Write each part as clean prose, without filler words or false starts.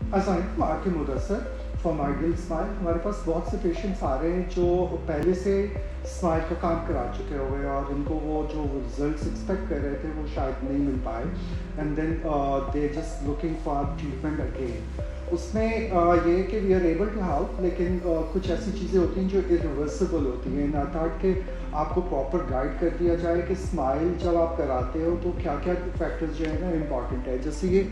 अस्सलाम आके Mudassar from ideal smile. हमारे पास बहुत से पेशेंट्स आ रहे हैं जो पहले से स्माइल का काम करा चुके हुए और इनको वो जो रिजल्ट्स एक्सपेक्ट कर रहे थे वो शायद नहीं मिल पाए and then they just looking for treatment again. उसमें ये है कि we are able to help, लेकिन कुछ ऐसी चीज़ें होती हैं जो इरिवर्सिबल होती हैं। ना था कि आपको प्रॉपर गाइड कर दिया जाए कि स्माइल जब आप कराते हो तो क्या क्या फैक्टर्स जो है ना इम्पॉर्टेंट है। जैसे ये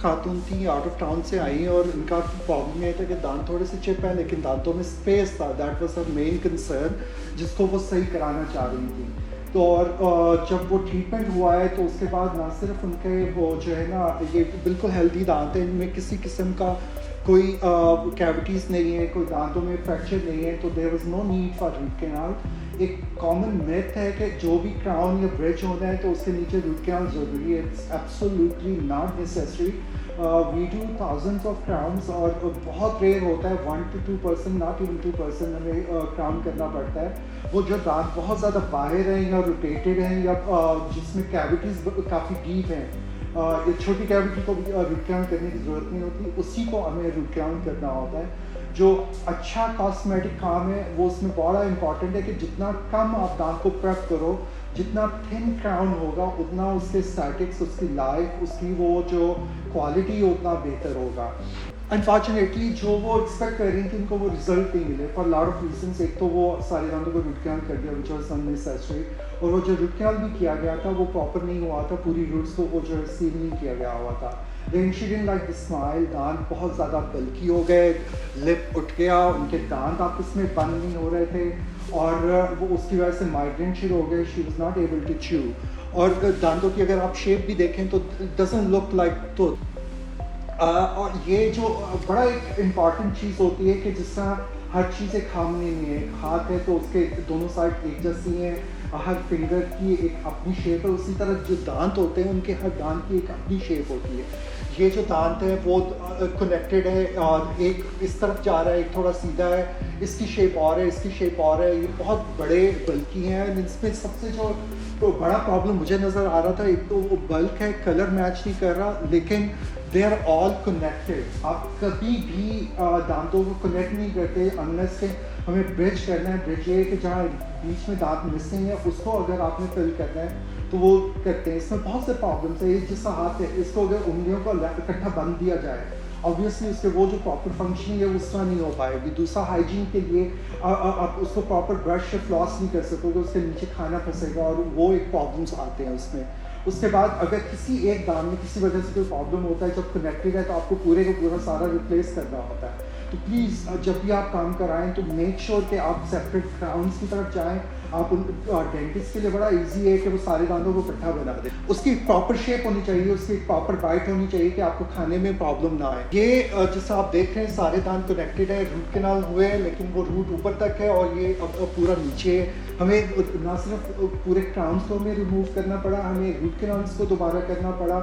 खातून थी, आउट ऑफ टाउन से आई और इनका प्रॉब्लम ये था कि दांत थोड़े से चिप हैं लेकिन दांतों में स्पेस था। That was her main concern जिसको वो सही कराना चाह रही थी। तो और जब वो ट्रीटमेंट हुआ है तो उसके बाद ना सिर्फ उनके वो जो है ना ये बिल्कुल हेल्दी दांत हैं, इनमें किसी किस्म का कोई कैविटीज़ नहीं है, कोई दांतों में फ्रैक्चर नहीं है, तो there was no need for root canal. एक कॉमन मिथ है कि जो भी क्राउन या ब्रिज होना है तो उसके नीचे रूट कैनाल ज़रूरी है। It's absolutely not necessary. We do thousands of crowns और बहुत रेयर होता है 1 to 2%, नॉट इवन 2% हमें क्राउन करना पड़ता है। वो जो दांत बहुत ज़्यादा बाहर हैं या रोटेटेड हैं या जिसमें कैविटीज़ काफ़ी डीप हैं, ये छोटी कैविटी को भी रूट कैनाल करने की ज़रूरत नहीं होती, उसी को हमें रूट कैनाल करना होता है। जो अच्छा कॉस्मेटिक काम है वो उसमें बड़ा इंपॉर्टेंट है कि जितना कम आप दांत को प्रेप करो, जितना थिन क्राउन होगा उतना उसके स्टैटिक्स, उसकी लाइफ, उसकी वो जो क्वालिटी उतना बेहतर होगा। अनफॉर्चुनेटली जो वो एक्सपेक्ट कर रही थी उनको वो रिजल्ट नहीं मिले फॉर लॉट ऑफ रीजंस। एक तो वो सारे दांतों को रूट कैनाल कर दिया विच वाज अननेसेसरी, और वो जो रूट कैनाल भी किया गया था वो प्रॉपर नहीं हुआ था, पूरी रूट्स को वो जो है सील नहीं किया गया हुआ था। Then she didn't like the smile, दांत बहुत ज़्यादा बल्की हो गए, लिप उठ गया, उनके दांत आपस में बंद नहीं हो रहे थे और वो उसकी वजह से माइग्रेन शुरू हो गए। She was not able to chew, और दांतों की अगर आप शेप भी देखें तो डजंट लुक लाइक तो और ये जो बड़ा एक इम्पॉर्टेंट चीज़ होती है कि जिस तरह हर चीज़ एक हार्मनी में है। हाथ है तो उसके दोनों साइड एक जैसी हैं, हर फिंगर की एक अपनी शेप है, उसी तरह जो दांत होते हैं उनके हर दांत की एक अपनी शेप होती है। ये जो दांत है वो कनेक्टेड है और एक इस तरफ जा रहा है, एक थोड़ा सीधा है, इसकी शेप और है, इसकी शेप और है। ये बहुत बड़े बल्कि हैं। इसमें सबसे जो तो बड़ा प्रॉब्लम मुझे नज़र आ रहा था, एक तो वो बल्क है, कलर मैच नहीं कर रहा, लेकिन दे आर ऑल कनेक्टेड। आप कभी भी दांतों को कनेक्ट नहीं करते अनलेस के हमें ब्रिज करना है। ब्रिज ये कि जहाँ बीच में दांत मिसिंग है उसको अगर आपने फिल करना है तो वो करते हैं। इसमें बहुत से प्रॉब्लम्स है। ये जिसका हाथ है इसको अगर उंगलियों को इकट्ठा बंद दिया जाए, ऑब्वियसली उसके वो जो प्रॉपर फंक्शनिंग है उस तरह नहीं हो पाएगी। दूसरा हाइजीन के लिए आप उसको प्रॉपर ब्रश से फ्लॉस नहीं कर सकोगे, उसके नीचे खाना फंसेगा और वो एक प्रॉब्लम्स आते हैं उसमें। उसके बाद अगर किसी एक दांत में किसी वजह से कोई प्रॉब्लम होता है जब कनेक्टेड है तो आपको पूरे का पूरा सारा रिप्लेस करना होता है। तो प्लीज़ जब भी आप काम कराएं तो मेक श्योर कि आप सेपरेट क्राउन्स की तरफ जाएं। आप डेंटिस्ट के लिए बड़ा इजी है कि वो सारे दांतों को इकट्ठा बना दे। उसकी प्रॉपर शेप होनी चाहिए, उसकी प्रॉपर बाइट होनी चाहिए कि आपको खाने में प्रॉब्लम ना आए। ये जैसा आप देख रहे हैं सारे दांत कनेक्टेड है, रूट कैनाल हुए हैं लेकिन वो रूट ऊपर तक है और ये अब पूरा नीचे है। हमें ना सिर्फ पूरे क्राउन्स को हमें रिमूव करना पड़ा, हमें रूट कैनाल्स को दोबारा करना पड़ा।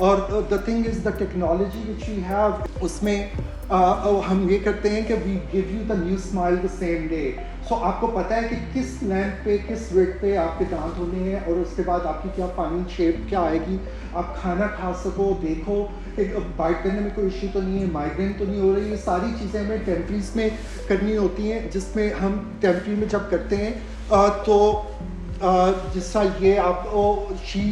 और the thing is the technology which we have, उसमें हम ये करते हैं कि we give you the new smile the same day. So आपको पता है कि किस लेंथ पे, किस वेट पे आपके दांत होने हैं और उसके बाद आपकी क्या फाइनल शेप क्या आएगी। आप खाना खा सको, देखो एक बाइट करने में कोई इश्यू तो नहीं है, माइग्रेन तो नहीं हो रही। ये सारी चीज़ें हमें टेम्परीज में करनी होती हैं, जिसमें हम टेम्परी में जब करते हैं तो जिस तरह ये आप she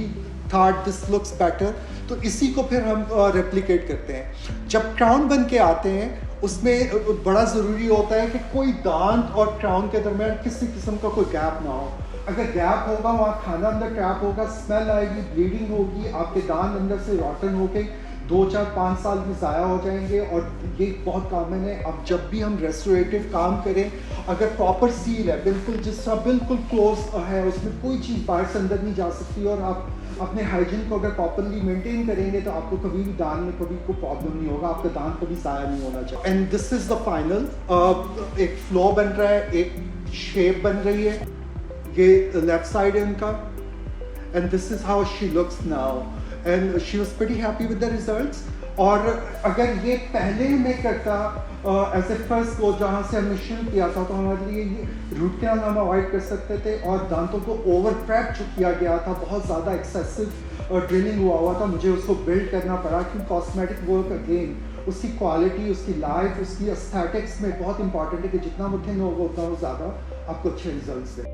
thought this looks better, तो इसी को फिर हम रेप्लिकेट करते हैं। जब क्राउन बन के आते हैं उसमें बड़ा ज़रूरी होता है कि कोई दांत और क्राउन के दरमियान किसी किस्म का कोई गैप ना हो। अगर गैप होगा वहाँ खाना अंदर ट्रैप होगा, स्मेल आएगी, ब्लीडिंग होगी, आपके दांत अंदर से रॉटन होके 2, 4, 5 साल में ज़ाया हो जाएंगे। और ये बहुत कॉमन है। अब जब भी हम रेस्टोरेटिव काम करें, अगर प्रॉपर सील है, बिल्कुल जिस तरह बिल्कुल क्लोज है, उसमें कोई चीज़ बाहर से अंदर नहीं जा सकती और आप अपने हाइजीन को अगर प्रॉपरली मेंटेन करेंगे तो आपको कभी भी दांत में कभी कोई प्रॉब्लम नहीं होगा, आपका दांत कभी ज़ाया नहीं होना चाहिए। And this is the final. एक फ्लो बन रहा है, एक शेप बन रही है, ये लेफ्ट साइड है उनका, and this is how she looks now and she was pretty happy with the results. और अगर ये पहले मैं करता एज ए फर्स्ट को जहाँ से हमने शुरू किया था तो हमारे लिए ये रूट कैनाल हम अवॉइड कर सकते थे और दांतों को ओवर प्रेप जो किया गया था, बहुत ज़्यादा एक्सेसिव ड्रिलिंग हुआ था, मुझे उसको बिल्ड करना पड़ा कि कॉस्मेटिक वर्क अगेन उसकी क्वालिटी, उसकी लाइफ, उसकी एस्थेटिक्स में बहुत इंपॉर्टेंट है कि जितना वो थिन होगा उतना वो ज़्यादा आपको अच्छे रिजल्ट्स दे।